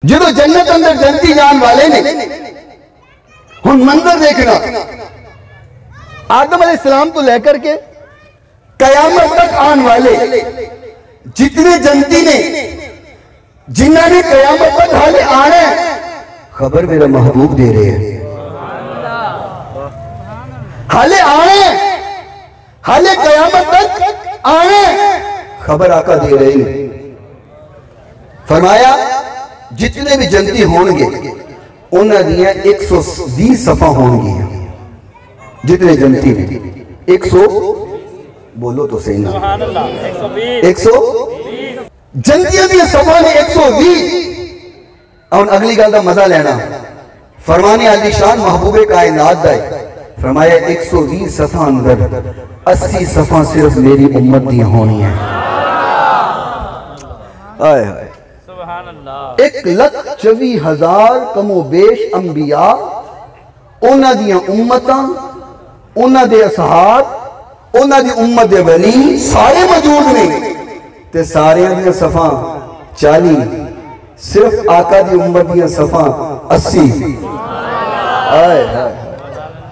जो जन्नत अंदर जनती जान वाले ने हुन मंजर देखना आदम अलैहिस्सलाम तो लेकर के कयामत तक आने वाले जितने जनती ने जिन्होंने ने कयामत तक हाले आने खबर मेरा महबूब दे रहे हैं। हाले आने हाले कयामत तक आने खबर आका दे रहे हैं। फरमाया जितने भी जनती होंगे उन्होंने 120 सफा होंगी। जितने जनती ने 100 बोलो तो सही ना 100 जनतियां दी सफा ने 120। और अगली गल का मजा लेना फरमाने आली शान महबूबे कायनात दा फरमाया 120 सफा अंदर 80 सफा सिर्फ मेरी उम्मत दी होनी है। आए हाय 1,24,000 कमो बेश अंबिया उन्हां दियां उम्मतां उन्हां दे असहाब उन्हां दी उम्मत दे वली सारे मौजूद ने ते सारे दियां सफा 40 सिर्फ आका दी उम्मत दियां सफा 80। आए हाय